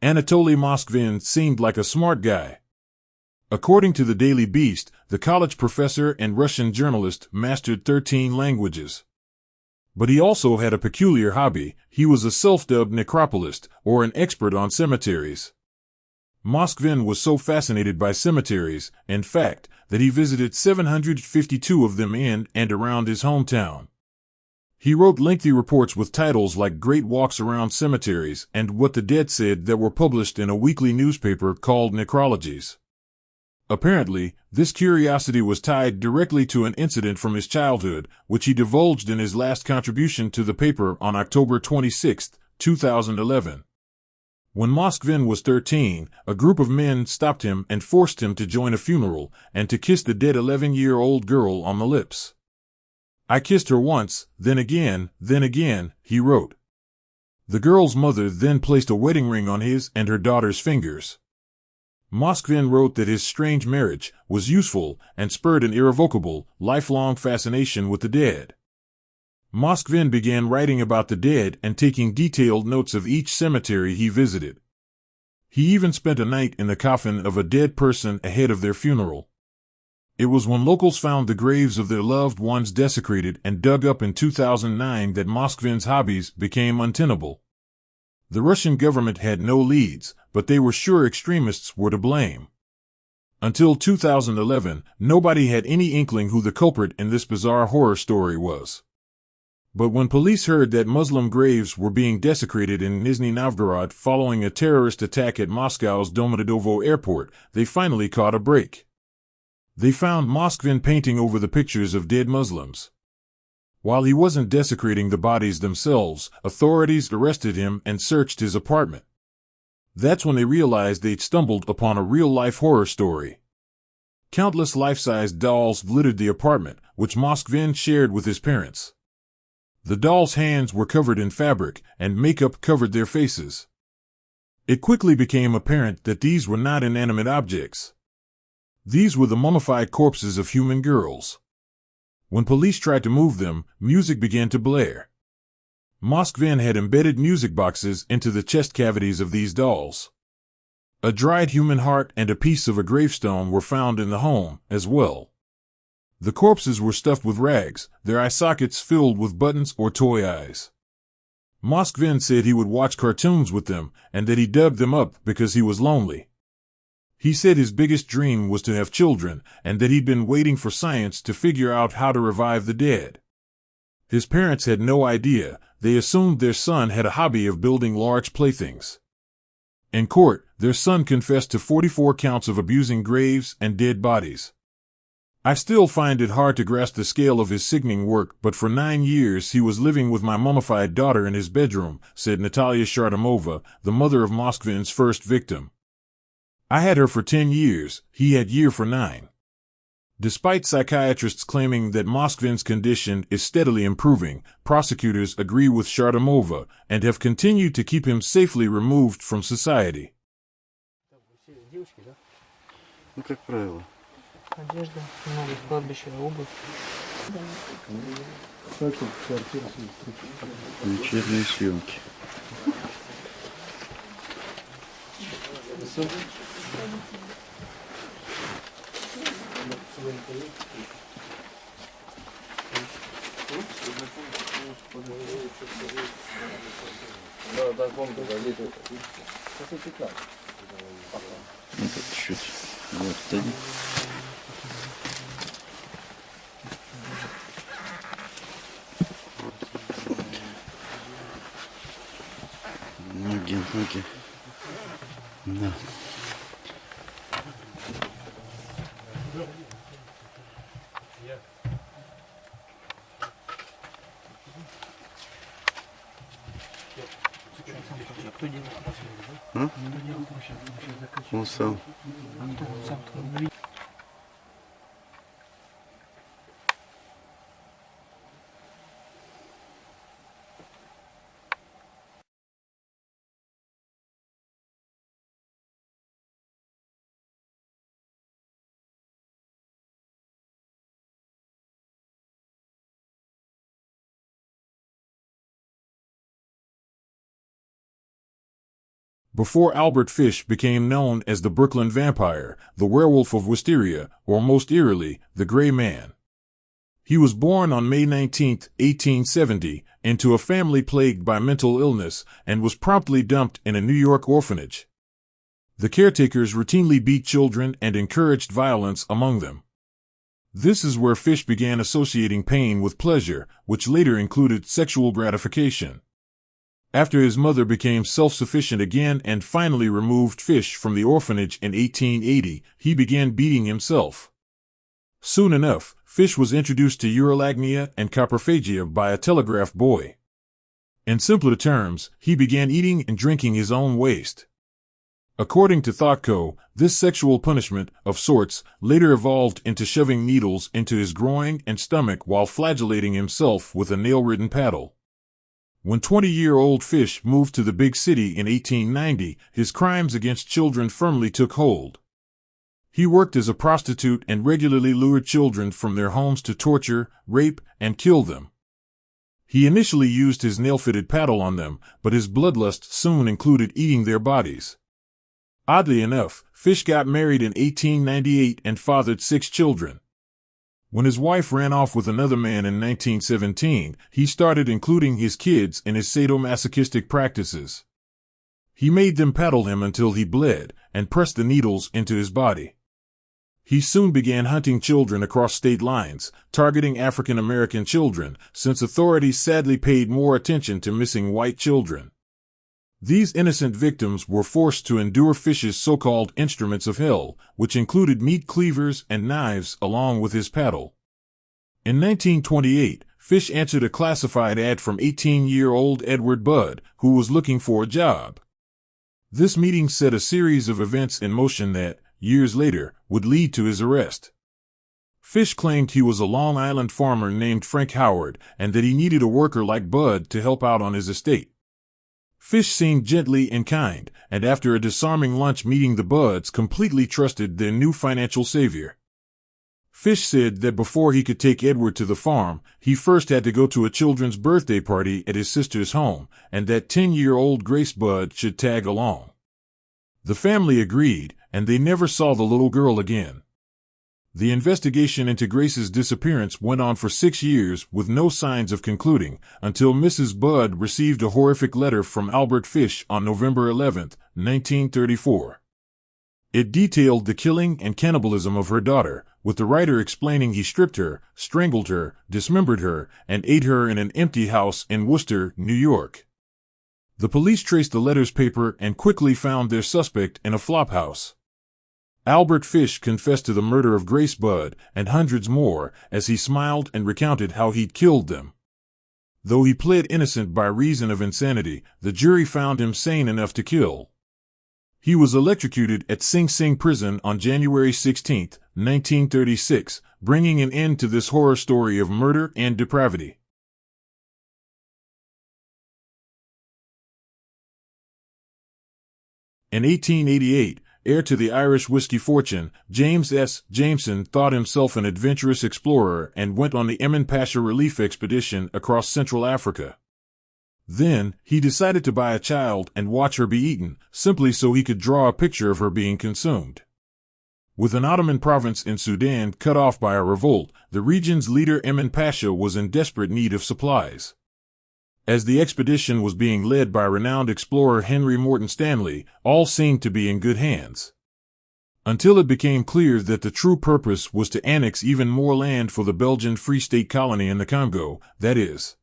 Anatoly Moskvin seemed like a smart guy. According to the Daily Beast, the college professor and Russian journalist mastered 13 languages. But he also had a peculiar hobby. He was a self-dubbed necropolist, or an expert on cemeteries. Moskvin was so fascinated by cemeteries, in fact, that he visited 752 of them in and around his hometown. He wrote lengthy reports with titles like Great Walks Around Cemeteries and What the Dead Said that were published in a weekly newspaper called Necrologies. Apparently, this curiosity was tied directly to an incident from his childhood, which he divulged in his last contribution to the paper on October 26, 2011. When Moskvin was 13, a group of men stopped him and forced him to join a funeral and to kiss the dead 11-year-old girl on the lips. "I kissed her once, then again, he wrote. The girl's mother then placed a wedding ring on his and her daughter's fingers. Moskvin wrote that his strange marriage was useful and spurred an irrevocable, lifelong fascination with the dead. Moskvin began writing about the dead and taking detailed notes of each cemetery he visited. He even spent a night in the coffin of a dead person ahead of their funeral. It was when locals found the graves of their loved ones desecrated and dug up in 2009 that Moskvin's hobbies became untenable. The Russian government had no leads, but they were sure extremists were to blame. Until 2011, nobody had any inkling who the culprit in this bizarre horror story was. But when police heard that Muslim graves were being desecrated in Nizhny Novgorod following a terrorist attack at Moscow's Domodedovo airport, they finally caught a break. They found Moskvin painting over the pictures of dead Muslims. While he wasn't desecrating the bodies themselves, authorities arrested him and searched his apartment. That's when they realized they'd stumbled upon a real-life horror story. Countless life-size dolls littered the apartment, which Moskvin shared with his parents. The dolls' hands were covered in fabric, and makeup covered their faces. It quickly became apparent that these were not inanimate objects. These were the mummified corpses of human girls. When police tried to move them, music began to blare. Moskvin had embedded music boxes into the chest cavities of these dolls. A dried human heart and a piece of a gravestone were found in the home, as well. The corpses were stuffed with rags, their eye sockets filled with buttons or toy eyes. Moskvin said he would watch cartoons with them, and that he dug them up because he was lonely. He said his biggest dream was to have children, and that he'd been waiting for science to figure out how to revive the dead. His parents had no idea. They assumed their son had a hobby of building large playthings. In court, their son confessed to 44 counts of abusing graves and dead bodies. "I still find it hard to grasp the scale of his sickening work, but for 9 years he was living with my mummified daughter in his bedroom," said Natalia Shardomova, the mother of Moskvin's first victim. "I had her for 10 years, he had year for 9. Despite psychiatrists claiming that Moskvin's condition is steadily improving, prosecutors agree with Shardomova and have continued to keep him safely removed from society. Ну, как правило. Одежда, много кладбища, обувь. Вечерние съемки. Ну, тут чуть-чуть. Вот, стадик. Ноги. Да. Кто делал? А? Он сам. before Albert Fish became known as the Brooklyn Vampire, the Werewolf of Wisteria, or most eerily, the Gray Man. He was born on May 19, 1870, into a family plagued by mental illness and was promptly dumped in a New York orphanage. The caretakers routinely beat children and encouraged violence among them. This is where Fish began associating pain with pleasure, which later included sexual gratification. After his mother became self-sufficient again and finally removed Fish from the orphanage in 1880, he began beating himself. Soon enough, Fish was introduced to urolagnia and coprophagia by a telegraph boy. In simpler terms, he began eating and drinking his own waste. According to ThoughtCo, this sexual punishment, of sorts, later evolved into shoving needles into his groin and stomach while flagellating himself with a nail-ridden paddle. When 20-year-old Fish moved to the big city in 1890, his crimes against children firmly took hold. He worked as a prostitute and regularly lured children from their homes to torture, rape, and kill them. He initially used his nail-fitted paddle on them, but his bloodlust soon included eating their bodies. Oddly enough, Fish got married in 1898 and fathered 6 children. When his wife ran off with another man in 1917, he started including his kids in his sadomasochistic practices. He made them paddle him until he bled, and pressed the needles into his body. He soon began hunting children across state lines, targeting African American children, since authorities sadly paid more attention to missing white children. These innocent victims were forced to endure Fish's so-called instruments of hell, which included meat cleavers and knives along with his paddle. In 1928, Fish answered a classified ad from 18-year-old Edward Budd, who was looking for a job. This meeting set a series of events in motion that, years later, would lead to his arrest. Fish claimed he was a Long Island farmer named Frank Howard and that he needed a worker like Budd to help out on his estate. Fish seemed gently and kind, and after a disarming lunch meeting the Budds completely trusted their new financial savior. Fish said that before he could take Edward to the farm, he first had to go to a children's birthday party at his sister's home, and that 10-year-old Grace Budd should tag along. The family agreed, and they never saw the little girl again. The investigation into Grace's disappearance went on for 6 years with no signs of concluding, until Mrs. Budd received a horrific letter from Albert Fish on November 11, 1934. It detailed the killing and cannibalism of her daughter, with the writer explaining he stripped her, strangled her, dismembered her, and ate her in an empty house in Worcester, New York. The police traced the letter's paper and quickly found their suspect in a flophouse. Albert Fish confessed to the murder of Grace Budd and hundreds more as he smiled and recounted how he'd killed them. Though he pled innocent by reason of insanity, the jury found him sane enough to kill. He was electrocuted at Sing Sing prison on January 16, 1936, bringing an end to this horror story of murder and depravity. In 1888, heir to the Irish whiskey fortune, James S. Jameson thought himself an adventurous explorer and went on the Emin Pasha relief expedition across Central Africa. Then, he decided to buy a child and watch her be eaten, simply so he could draw a picture of her being consumed. With an Ottoman province in Sudan cut off by a revolt, the region's leader Emin Pasha was in desperate need of supplies. As the expedition was being led by renowned explorer Henry Morton Stanley, all seemed to be in good hands. Until it became clear that the true purpose was to annex even more land for the Belgian Free State colony in the Congo, that is.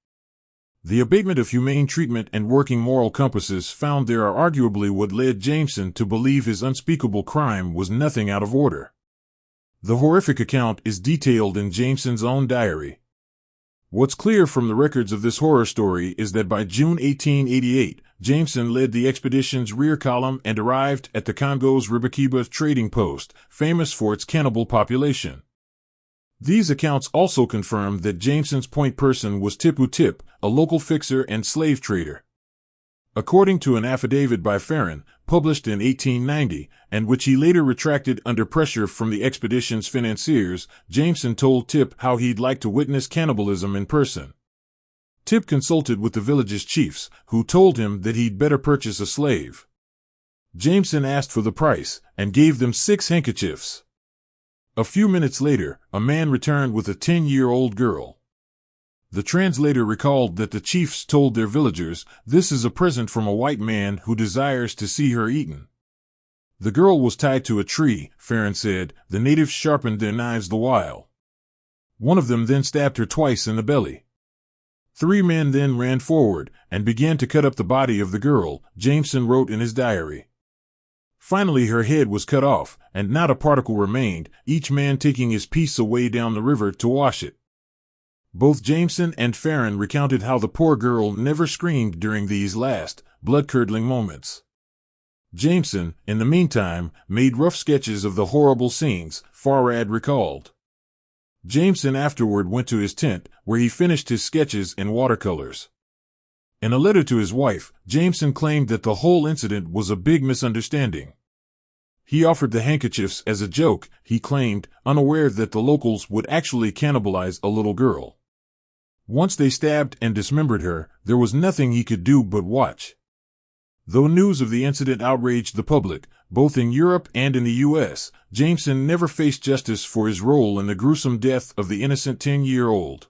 The abatement of humane treatment and working moral compasses found there are arguably what led Jameson to believe his unspeakable crime was nothing out of order. The horrific account is detailed in Jameson's own diary. What's clear from the records of this horror story is that by June 1888, Jameson led the expedition's rear column and arrived at the Congo's Ribakiba trading post, famous for its cannibal population. These accounts also confirm that Jameson's point person was Tipu Tip, a local fixer and slave trader. According to an affidavit by Farron, published in 1890, and which he later retracted under pressure from the expedition's financiers, Jameson told Tip how he'd like to witness cannibalism in person. Tip consulted with the village's chiefs, who told him that he'd better purchase a slave. Jameson asked for the price and gave them 6 handkerchiefs. A few minutes later, a man returned with a 10-year-old girl. The translator recalled that the chiefs told their villagers, "This is a present from a white man who desires to see her eaten." The girl was tied to a tree, Farron said. The natives sharpened their knives the while. One of them then stabbed her twice in the belly. 3 men then ran forward and began to cut up the body of the girl, Jameson wrote in his diary. Finally her head was cut off, and not a particle remained, each man taking his piece away down the river to wash it. Both Jameson and Farron recounted how the poor girl never screamed during these last, blood-curdling moments. Jameson, in the meantime, made rough sketches of the horrible scenes, Farrad recalled. Jameson afterward went to his tent, where he finished his sketches in watercolors. In a letter to his wife, Jameson claimed that the whole incident was a big misunderstanding. He offered the handkerchiefs as a joke, he claimed, unaware that the locals would actually cannibalize a little girl. Once they stabbed and dismembered her, there was nothing he could do but watch. Though news of the incident outraged the public, both in Europe and in the U.S., Jameson never faced justice for his role in the gruesome death of the innocent 10-year-old.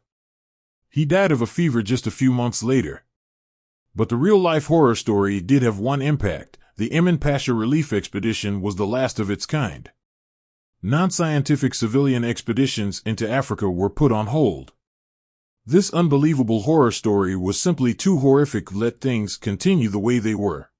He died of a fever just a few months later. But the real-life horror story did have one impact. The Emin Pasha relief expedition was the last of its kind. Non-scientific civilian expeditions into Africa were put on hold. This unbelievable horror story was simply too horrific to let things continue the way they were.